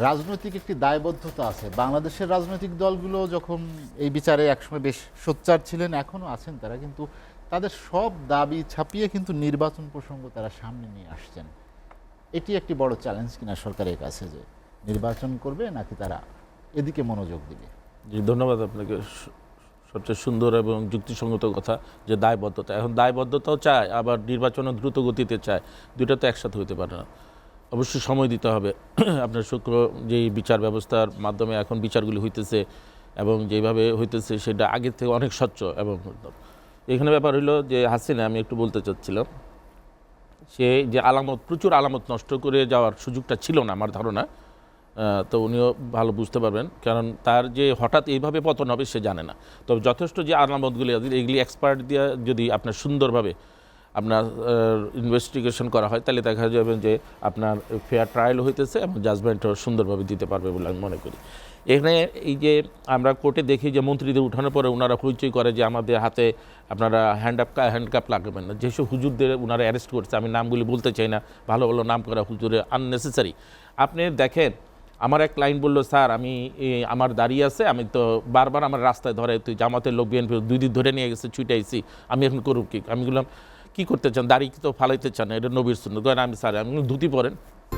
রাজনৈতিক একটি দায়বদ্ধতা আছে। বাংলাদেশের রাজনৈতিক দলগুলো যখন এই বিচারে একসময় বেশ সোচ্চার ছিলেন, এখনও আছেন তারা, কিন্তু তাদের সব দাবি ছাপিয়ে কিন্তু নির্বাচন প্রসঙ্গ তারা সামনে নিয়ে আসছেন। এটি একটি বড় চ্যালেঞ্জ কিনা সরকারের কাছে, যে নির্বাচন করবে নাকি তারা এদিকে মনোযোগ দিবে। জি, ধন্যবাদ আপনাকে। সবচেয়ে সুন্দর এবং যুক্তিসঙ্গত কথা যে দায়বদ্ধতা, এখন দায়বদ্ধতাও চায় আবার নির্বাচনও দ্রুত গতিতে চায়, দুইটা তো একসাথে হতে পারে না। অবশ্যই সময় দিতে হবে। আপনার যেই বিচার ব্যবস্থার মাধ্যমে এখন বিচারগুলি হইতেছে এবং যেভাবে হইতেছে সেটা আগের থেকে অনেক স্বচ্ছ। এবং এখানে ব্যাপার হইলো যে হাসিনা, আমি একটু বলতে চাচ্ছিলাম, সে যে প্রচুর আলামত নষ্ট করে যাওয়ার সুযোগটা ছিল না আমার ধারণা। তো উনিও ভালো বুঝতে পারবেন, কারণ তার যে হঠাৎ এইভাবে পতন হবে সে জানে না। তবে যথেষ্ট যে আলামতগুলি আছে এগুলি এক্সপার্ট দিয়ে যদি আপনার সুন্দরভাবে আপনার ইনভেস্টিগেশন করা হয়, তাহলে দেখা যাবে যে আপনার ফেয়ার ট্রায়াল হইতেছে এবং জাজমেন্টও সুন্দরভাবে দিতে পারবে বলে আমি মনে করি। এখানে এই যে আমরা কোর্টে দেখি যে মন্ত্রীদের উঠানোর পরে ওনারা হইচই করে যে আমাদের হাতে আপনারা হ্যান্ডকাপ লাগাবেন না। যেসব হুজুরদের ওনারা অ্যারেস্ট করছে, আমি নামগুলি বলতে চাই না, ভালো ভালো নাম করা হুজুরে আননেসেসারি। আপনি দেখেন, আমার এক ক্লায়েন্ট বললো, স্যার আমি আমার দাঁড়িয়ে আছে, আমি তো বারবার আমার রাস্তায় ধরে, তুই জামাতের লোক বিএনপি 2 দিন ধরে নিয়ে গেছে, ছুটাইছি, আমি এখন করুক কি? আমি বললাম কী করতে চান? দাড়ি তো ফালাইতে চান, এটা নবীর সুন্নাত। আমি স্যার, আমি ধুতি পরেন।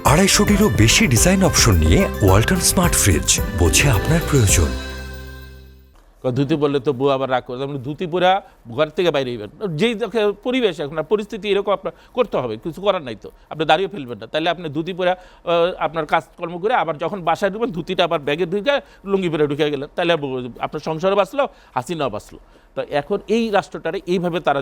250-টিরও বেশি ডিজাইন অপশন নিয়ে ওয়ালটন স্মার্ট ফ্রিজ, বোঝে আপনার প্রয়োজন। ধুতি পরলে তো বউ আবার রাগ করবে, ধুতি পরা ঘর থেকে বাইরে হইবেন। যেই পরিবেশ এখন পরিস্থিতি এরকম আপনার করতে হবে, কিছু করার নাই তো, আপনি দাঁড়িয়ে ফেলবেন না। তাহলে আপনি ধুতি পরা আপনার কাজকর্ম করে আবার যখন বাসায় ঢুকবেন ধুতিটা আবার ব্যাগে ঢুকে লুঙ্গি পরে ঢুকে গেলেন, তাহলে আপনার সংসারও বাঁচলো, হাসিনাও বাঁচলো। তো এখন এই রাষ্ট্রটারে এইভাবে তারা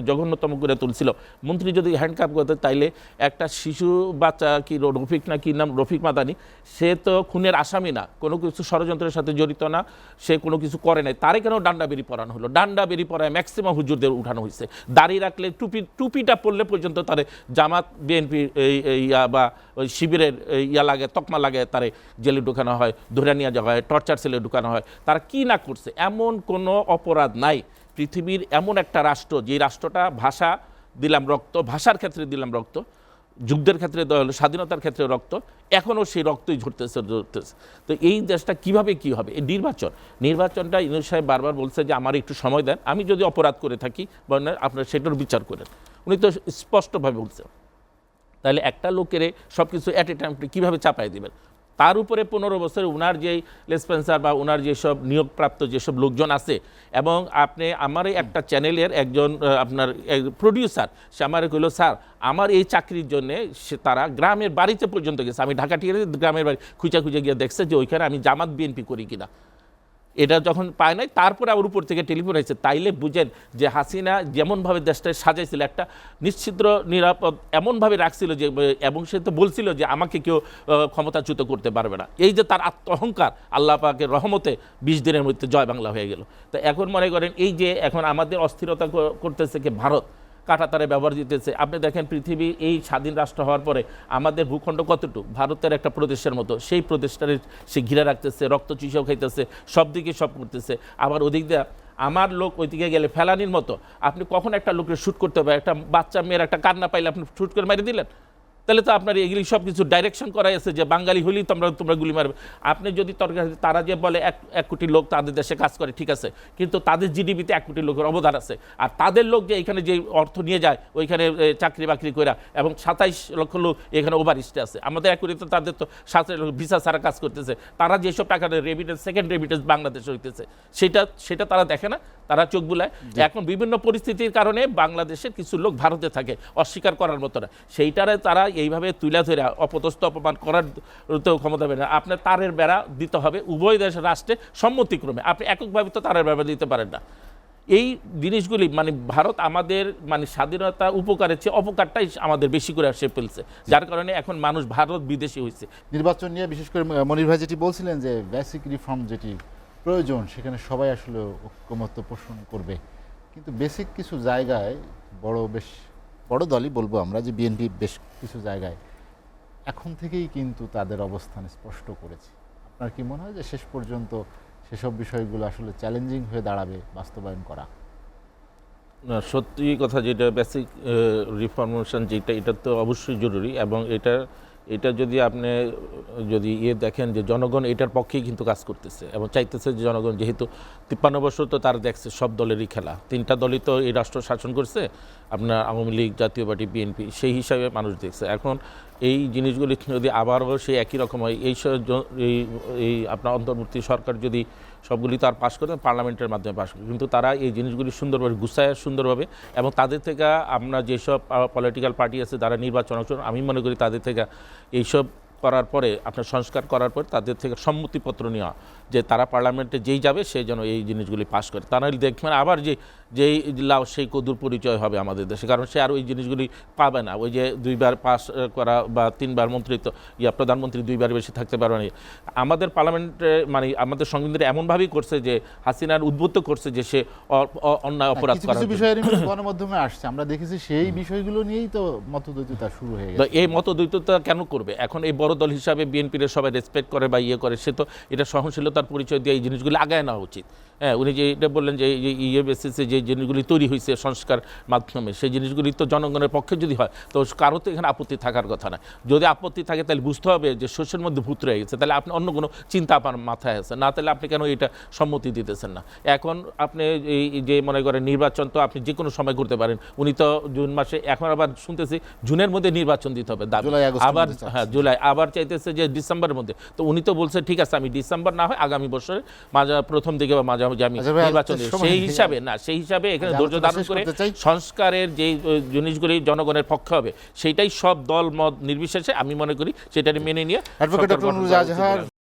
জঘন্যতম করে তুলছিল। মন্ত্রী যদি হ্যান্ডকাপ করতে, তাইলে একটা শিশু বাচ্চা কি রফিক না কি নাম, রফিক মাদানি, সে তো খুনের আসামি না, কোনো কিছু ষড়যন্ত্রের সাথে জড়িত না, সে কোনো কিছু করে নাই, তারে কেন ডান্ডা বেরি পরানো হলো? ডান্ডা বেরি পরায় ম্যাক্সিমাম হুজুরদের উঠানো হয়েছে। দাঁড়িয়ে রাখলে টুপিটা পরলে পর্যন্ত তারে জামাত বিএনপি বা ওই শিবিরের ইয়া লাগে, তকমা লাগে, তারে জেলে ঢুকানো হয়, ধরে নিয়ে যাওয়া হয়, টর্চার সেলে ঢুকানো হয়। তারা কি না করছে? এমন কোনো অপরাধ নাই। পৃথিবীর এমন একটা রাষ্ট্র, যে রাষ্ট্রটা ভাষা দিলাম রক্ত, ভাষার ক্ষেত্রে দিলাম রক্ত, যুদ্ধের ক্ষেত্রে দেওয়া হলো, স্বাধীনতার ক্ষেত্রে রক্ত, এখনও সেই রক্তই ঝরতেছে। তো এই দেশটা কিভাবে কি হবে? এই নির্বাচনটা ইউনূস সাহেব বারবার বলছে যে আমার একটু সময় দেন, আমি যদি অপরাধ করে থাকি আপনার সেটার বিচার করেন। উনি তো স্পষ্টভাবে বলছে। তাহলে একটা লোকের সব কিছু অ্যাট এ টাইম কীভাবে চাপাই দেবেন? তার উপরে 15 বছরে ওনার যেই লেসপেন্সার বা ওনার যেসব নিয়োগপ্রাপ্ত যেসব লোকজন আছে, এবং আপনি আমারই একটা চ্যানেলের একজন আপনার প্রডিউসার, সে আমার কইল, স্যার আমার এই চাকরির জন্যে তারা গ্রামের বাড়িতে পর্যন্ত গেছে, আমি ঢাকা টিকে গ্রামের বাড়ি খুঁজে গিয়ে দেখছে যে ওইখানে আমি জামাত বিএনপি করি কিনা। এটা যখন পায় নাই, তারপরে আবার উপর থেকে টেলিফোন হয়েছে। তাইলে বুঝেন যে হাসিনা যেমনভাবে দেশটা সাজাইছিল, একটা নিশ্চিদ্র নিরাপদ এমনভাবে রাখছিল যে, এবং সে তো বলছিল যে আমাকে কেউ ক্ষমতাচ্যুত করতে পারবে না। এই যে তার অহংকার, আল্লাহ পাকের রহমতে 20 দিনের মধ্যে জয় বাংলা হয়ে গেল। তো এখন মনে করেন এই যে এখন আমাদের অস্থিরতা করতেছে কি ভারত, কাঁটাতারে ব্যবহার দিতেছে। আপনি দেখেন পৃথিবী এই স্বাধীন রাষ্ট্র হওয়ার পরে আমাদের ভূখণ্ড কতটুকু, ভারতের একটা প্রদেশের মতো, সেই প্রদেশটারে সে ঘিরে রাখতেছে, রক্ত চুষেও খাইতেছে, সব দিকে সব করতেছে। আবার ওদিক দিয়ে আমার লোক ওইদিকে গেলে ফেলানির মতো, আপনি কখন একটা লোকের শ্যুট করতে হবে? একটা বাচ্চা মেয়ের একটা কান্না পাইলে আপনি শ্যুট করে মেরে দিলেন? তাহলে তো আপনার এগুলি সব কিছু ডাইরেকশন করা আছে যে বাঙালি হলেই তোমরা গুলি মারবে। আপনি যদি তারা যে বলে 1 কোটি লোক তাদের দেশে কাজ করে, ঠিক আছে, কিন্তু তাদের জিডিপিতে 1 কোটি লোকের অবদান আছে। আর তাদের লোক যে এখানে যে অর্থ নিয়ে যায় ওইখানে চাকরি বাকরি করে, এবং 27 লক্ষ লোক এখানে ওভারস্টে আছে। আমাদের 1 কোটিতে তাদের তো 27 লক্ষ ভিসা ছাড়া কাজ করতেছে। তারা যেসব টাকা রেমিটেন্স, সেকেন্ড রেমিটেন্স বাংলাদেশে হইতেছে, সেটা তারা দেখে না, তারা চোখ বুলায়। এখন বিভিন্ন পরিস্থিতির কারণে বাংলাদেশের কিছু লোক ভারতে থাকে, অস্বীকার করার মতো না, সেইটারে তারা এইভাবে তুলে ধরে অপদস্থ অপমান করার তো ক্ষমতা হবে না। আপনার তারের বেড়া দিতে হবে উভয় দেশের রাষ্ট্রে সম্মতিক্রমে, আপনি এককভাবে তো তারের বেড়া দিতে পারেন না। এই জিনিসগুলি মানে ভারত আমাদের মানে স্বাধীনতা উপকারের চেয়ে অপকারটাই আমাদের বেশি করে আসে ফেলছে, যার কারণে এখন মানুষ ভারত বিদেশি হয়েছে। নির্বাচন নিয়ে বিশেষ করে মনির ভাই যেটি বলছিলেন যে বেসিক রিফর্ম যেটি প্রয়োজন, সেখানে সবাই আসলে ঐক্যমত্য পোষণ করবে, কিন্তু বেসিক কিছু জায়গায় বেশ বড় দলই বলবো আমরা যে বিএনপি বেশ কিছু জায়গায় এখন থেকেই কিন্তু তাদের অবস্থান স্পষ্ট করেছে। আপনার কি মনে হয় যে শেষ পর্যন্ত সেসব বিষয়গুলো আসলে চ্যালেঞ্জিং হয়ে দাঁড়াবে বাস্তবায়ন করা? না, সত্যি কথা, যেটা বেসিক রিফরমেশন যেটা, এটা তো অবশ্যই জরুরি, এবং এটা যদি আপনি যদি দেখেন যে জনগণ এটার পক্ষেই কিন্তু কাজ করতেছে এবং চাইতেছে যে জনগণ যেহেতু 53 বছর তো তারা দেখছে সব দলেরই খেলা, 3টা দলই তো এই রাষ্ট্র শাসন করছে, আপনার আওয়ামী লীগ, জাতীয় পার্টি, বিএনপি, সেই হিসাবে মানুষ দেখছে। এখন এই জিনিসগুলি যদি আবারও সেই একই রকম হয়, এই আপনার অন্তর্বর্তী সরকার যদি সবগুলি তো আর পাশ করে পার্লামেন্টের মাধ্যমে পাশ করে, কিন্তু তারা এই জিনিসগুলি সুন্দরভাবে গুছায় সুন্দরভাবে, এবং তাদের থেকে আমরা যেসব পলিটিক্যাল পার্টি আছে যারা নির্বাচন অংশগ্রহণ, আমি মনে করি তাদের থেকে এইসব করার পরে আপনার সংস্কার করার পর তাদের থেকে সম্মতিপত্র নেওয়া যে তারা পার্লামেন্টে যেই যাবে সেই যেন এই জিনিসগুলি পাশ করে, তা নাহলে দেখবেন আবার যেই লাও সেই কদুর পরিচয় হবে আমাদের দেশে, কারণ সে আর ওই জিনিসগুলি পাবে না। ওই যে 2বার পাস করা বা 3বার মন্ত্রিত্ব প্রধানমন্ত্রী 2বার বেশি থাকতে পারবে না। আমাদের পার্লামেন্টে মানে আমাদের সংবিধানে এমনভাবেই করছে যে হাসিনার উদ্বুদ্ধ করছে যে সে অন্যায় অপরাধ কিছু করার কিছু বিষয়ের গণমাধ্যমে আসছে, আমরা দেখেছি সেই বিষয়গুলো নিয়েই তো মতদ্বৈততা শুরু হয়ে তো গেছে। এই মতদ্বৈততা কেন করবে? এখন এই বড় দল হিসাবে বিএনপির সবাই রেসপেক্ট করে বা করে, সে তো এটা সহনশীলতার পরিচয় দিয়ে এই জিনিসগুলি আগায় নেওয়া উচিত। হ্যাঁ, উনি যে এটা বললেন যে বেসিসে যে জিনিসগুলি তৈরি হয়েছে সংস্কার মাধ্যমে, সেই জিনিসগুলি তো জনগণের পক্ষে যদি হয় তো কারো তো এখানে আপত্তি থাকার কথা না। যদি আপত্তি থাকে তাহলে বুঝতে হবে যে শস্যের মধ্যে ভূত রয়ে গেছে, তাহলে আপনি অন্য কোনো চিন্তা আপনার মাথায় আছে না, তাহলে আপনি কেন এটা সম্মতি দিতেছেন না? এখন আপনি এই যে মনে করেন নির্বাচন তো আপনি যে কোনো সময় করতে পারেন, উনি তো জুন মাসে, এখন আবার শুনতেছি জুনের মধ্যে নির্বাচন দিতে হবে দাবি, জুলাই, আগস্টের আবার মধ্যে হ্যাঁ জুলাই, আবার চাইতেছে যে ডিসেম্বরের মধ্যে। তো উনি তো বলছে ঠিক আছে আমি ডিসেম্বর না হয় আগামী বছরের প্রথম দিকে বা মাঝামাঝি আমি আচ্ছা ভাই, নির্বাচন আলোচনার দিই। সময় সেই নেই। হিসাবে না, সেই হিসাবে এখানে আচ্ছা, ধৈর্য আলোচনা ধারণ শেষ করে করতে চাই। সংস্কারের যে জিনিসগুলি জনগণের পক্ষে হবে সেইটাই সব দল মত নির্বিশেষে আমি মনে করি সেটাকে মেনে নিয়ে অ্যাডভোকেট সরকার ডক্টর গঠন নুরুল করা উচিত আজহার বলে